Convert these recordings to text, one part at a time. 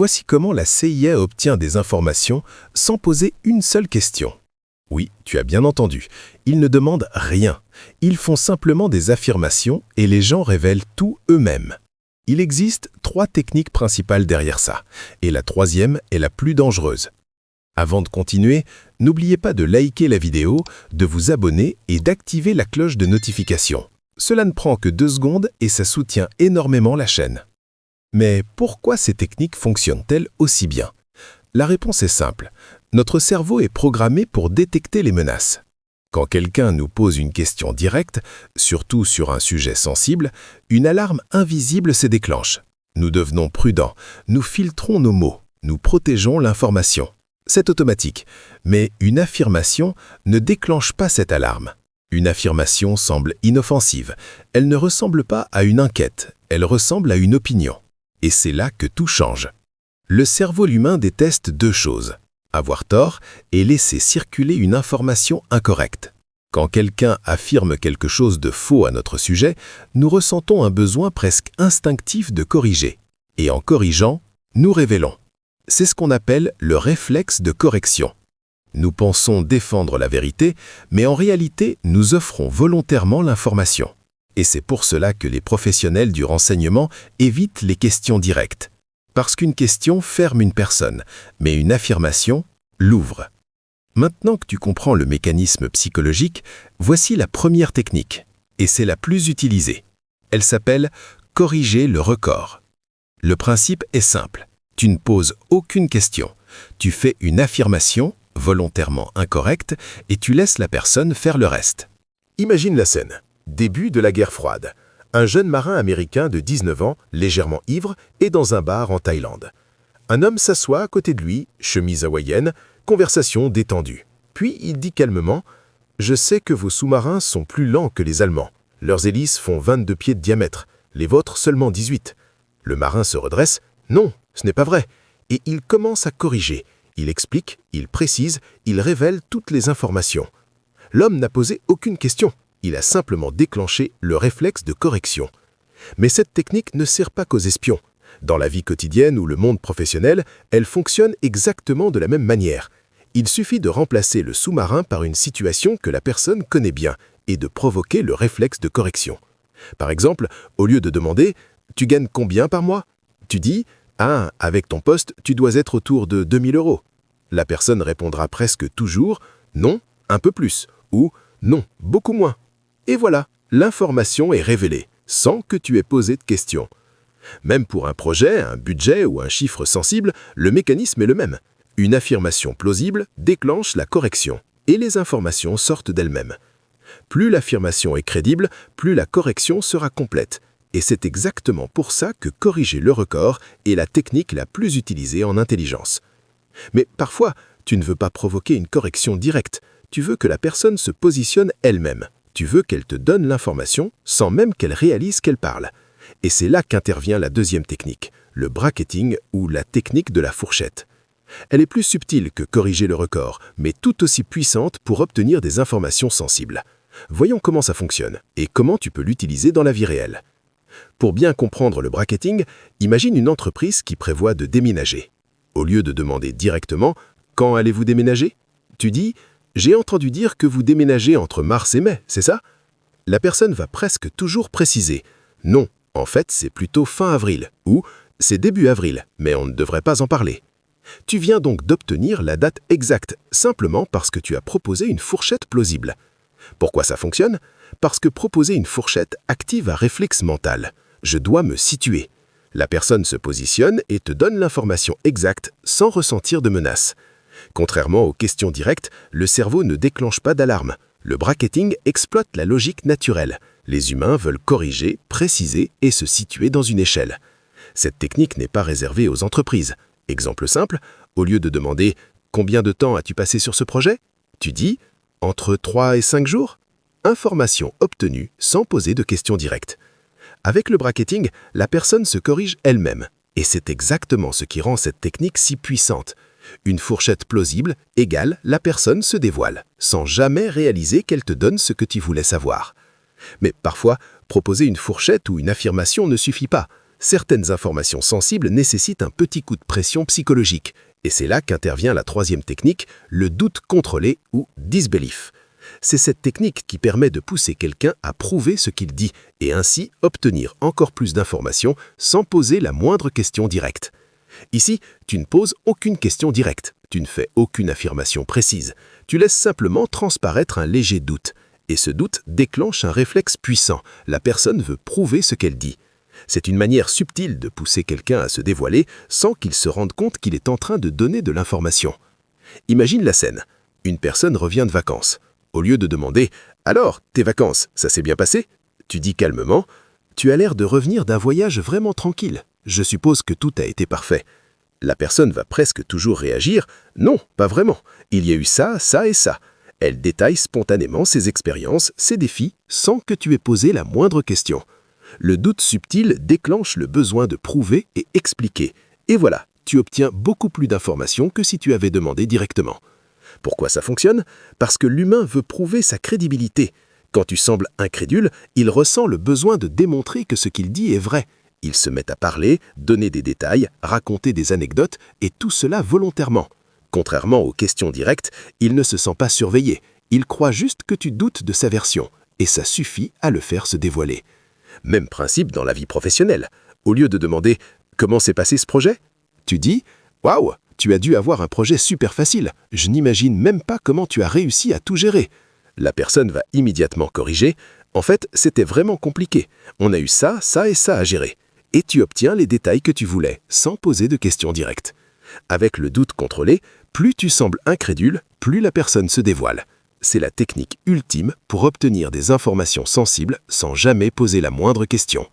Voici comment la CIA obtient des informations sans poser une seule question. Oui, tu as bien entendu, ils ne demandent rien. Ils font simplement des affirmations et les gens révèlent tout eux-mêmes. Il existe 3 techniques principales derrière ça, et la troisième est la plus dangereuse. Avant de continuer, n'oubliez pas de liker la vidéo, de vous abonner et d'activer la cloche de notification. Cela ne prend que 2 secondes et ça soutient énormément la chaîne. Mais pourquoi ces techniques fonctionnent-elles aussi bien? La réponse est simple. Notre cerveau est programmé pour détecter les menaces. Quand quelqu'un nous pose une question directe, surtout sur un sujet sensible, une alarme invisible se déclenche. Nous devenons prudents, nous filtrons nos mots, nous protégeons l'information. C'est automatique, mais une affirmation ne déclenche pas cette alarme. Une affirmation semble inoffensive. Elle ne ressemble pas à une enquête, elle ressemble à une opinion. Et c'est là que tout change. Le cerveau humain déteste 2 choses. Avoir tort et laisser circuler une information incorrecte. Quand quelqu'un affirme quelque chose de faux à notre sujet, nous ressentons un besoin presque instinctif de corriger. Et en corrigeant, nous révélons. C'est ce qu'on appelle le réflexe de correction. Nous pensons défendre la vérité, mais en réalité, nous offrons volontairement l'information. Et c'est pour cela que les professionnels du renseignement évitent les questions directes. Parce qu'une question ferme une personne, mais une affirmation l'ouvre. Maintenant que tu comprends le mécanisme psychologique, voici la première technique, et c'est la plus utilisée. Elle s'appelle « corriger le record ». Le principe est simple. Tu ne poses aucune question. Tu fais une affirmation, volontairement incorrecte, et tu laisses la personne faire le reste. Imagine la scène. Début de la guerre froide. Un jeune marin américain de 19 ans, légèrement ivre, est dans un bar en Thaïlande. Un homme s'assoit à côté de lui, chemise hawaïenne, conversation détendue. Puis il dit calmement « Je sais que vos sous-marins sont plus lents que les Allemands. Leurs hélices font 22 pieds de diamètre, les vôtres seulement 18. » Le marin se redresse « Non, ce n'est pas vrai. » Et il commence à corriger. Il explique, il précise, il révèle toutes les informations. L'homme n'a posé aucune question. Il a simplement déclenché le réflexe de correction. Mais cette technique ne sert pas qu'aux espions. Dans la vie quotidienne ou le monde professionnel, elle fonctionne exactement de la même manière. Il suffit de remplacer le sous-marin par une situation que la personne connaît bien et de provoquer le réflexe de correction. Par exemple, au lieu de demander « Tu gagnes combien par mois ?» tu dis « Ah, avec ton poste, tu dois être autour de 2000 €. » La personne répondra presque toujours « Non, un peu plus » ou « Non, beaucoup moins ». Et voilà, l'information est révélée, sans que tu aies posé de questions. Même pour un projet, un budget ou un chiffre sensible, le mécanisme est le même. Une affirmation plausible déclenche la correction, et les informations sortent d'elles-mêmes. Plus l'affirmation est crédible, plus la correction sera complète. Et c'est exactement pour ça que corriger le record est la technique la plus utilisée en intelligence. Mais parfois, tu ne veux pas provoquer une correction directe, tu veux que la personne se positionne elle-même. Tu veux qu'elle te donne l'information sans même qu'elle réalise qu'elle parle. Et c'est là qu'intervient la deuxième technique, le bracketing ou la technique de la fourchette. Elle est plus subtile que corriger le record, mais tout aussi puissante pour obtenir des informations sensibles. Voyons comment ça fonctionne et comment tu peux l'utiliser dans la vie réelle. Pour bien comprendre le bracketing, imagine une entreprise qui prévoit de déménager. Au lieu de demander directement « Quand allez-vous déménager ?» tu dis « J'ai entendu dire que vous déménagez entre mars et mai, c'est ça ?» La personne va presque toujours préciser « Non, en fait, c'est plutôt fin avril » ou « C'est début avril, mais on ne devrait pas en parler ». Tu viens donc d'obtenir la date exacte, simplement parce que tu as proposé une fourchette plausible. Pourquoi ça fonctionne? Parce que proposer une fourchette active un réflexe mental. Je dois me situer. La personne se positionne et te donne l'information exacte sans ressentir de menace. Contrairement aux questions directes, le cerveau ne déclenche pas d'alarme. Le bracketing exploite la logique naturelle. Les humains veulent corriger, préciser et se situer dans une échelle. Cette technique n'est pas réservée aux entreprises. Exemple simple, au lieu de demander « Combien de temps as-tu passé sur ce projet ?» tu dis « Entre 3 et 5 jours ?» Information obtenue sans poser de questions directes. Avec le bracketing, la personne se corrige elle-même. Et c'est exactement ce qui rend cette technique si puissante. Une fourchette plausible égale la personne se dévoile, sans jamais réaliser qu'elle te donne ce que tu voulais savoir. Mais parfois, proposer une fourchette ou une affirmation ne suffit pas. Certaines informations sensibles nécessitent un petit coup de pression psychologique. Et c'est là qu'intervient la troisième technique, le doute contrôlé ou disbelief. C'est cette technique qui permet de pousser quelqu'un à prouver ce qu'il dit et ainsi obtenir encore plus d'informations sans poser la moindre question directe. Ici, tu ne poses aucune question directe, tu ne fais aucune affirmation précise, tu laisses simplement transparaître un léger doute. Et ce doute déclenche un réflexe puissant, la personne veut prouver ce qu'elle dit. C'est une manière subtile de pousser quelqu'un à se dévoiler sans qu'il se rende compte qu'il est en train de donner de l'information. Imagine la scène. Une personne revient de vacances. Au lieu de demander « Alors, tes vacances, ça s'est bien passé ?» Tu dis calmement « Tu as l'air de revenir d'un voyage vraiment tranquille. Je suppose que tout a été parfait. » La personne va presque toujours réagir « Non, pas vraiment. Il y a eu ça, ça et ça. » Elle détaille spontanément ses expériences, ses défis, sans que tu aies posé la moindre question. Le doute subtil déclenche le besoin de prouver et expliquer. Et voilà, tu obtiens beaucoup plus d'informations que si tu avais demandé directement. Pourquoi ça fonctionne? Parce que l'humain veut prouver sa crédibilité. Quand tu sembles incrédule, il ressent le besoin de démontrer que ce qu'il dit est vrai. Il se met à parler, donner des détails, raconter des anecdotes, et tout cela volontairement. Contrairement aux questions directes, il ne se sent pas surveillé. Il croit juste que tu doutes de sa version, et ça suffit à le faire se dévoiler. Même principe dans la vie professionnelle. Au lieu de demander « Comment s'est passé ce projet ?» Tu dis « Waouh, tu as dû avoir un projet super facile. Je n'imagine même pas comment tu as réussi à tout gérer. » La personne va immédiatement corriger « En fait, c'était vraiment compliqué. On a eu ça, ça et ça à gérer. » Et tu obtiens les détails que tu voulais, sans poser de questions directes. Avec le doute contrôlé, plus tu sembles incrédule, plus la personne se dévoile. C'est la technique ultime pour obtenir des informations sensibles sans jamais poser la moindre question.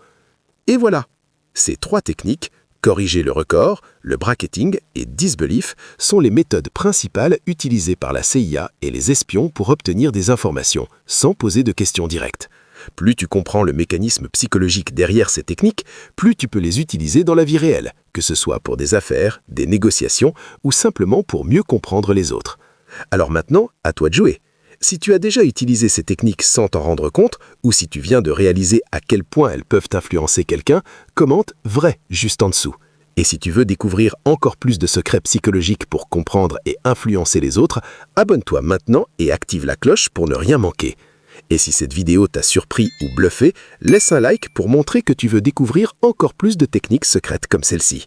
Et voilà, ces trois techniques, corriger le record, le bracketing et disbelief, sont les méthodes principales utilisées par la CIA et les espions pour obtenir des informations sans poser de questions directes. Plus tu comprends le mécanisme psychologique derrière ces techniques, plus tu peux les utiliser dans la vie réelle, que ce soit pour des affaires, des négociations ou simplement pour mieux comprendre les autres. Alors maintenant, à toi de jouer. Si tu as déjà utilisé ces techniques sans t'en rendre compte, ou si tu viens de réaliser à quel point elles peuvent influencer quelqu'un, commente « vrai » juste en dessous. Et si tu veux découvrir encore plus de secrets psychologiques pour comprendre et influencer les autres, abonne-toi maintenant et active la cloche pour ne rien manquer. Et si cette vidéo t'a surpris ou bluffé, laisse un like pour montrer que tu veux découvrir encore plus de techniques secrètes comme celle-ci.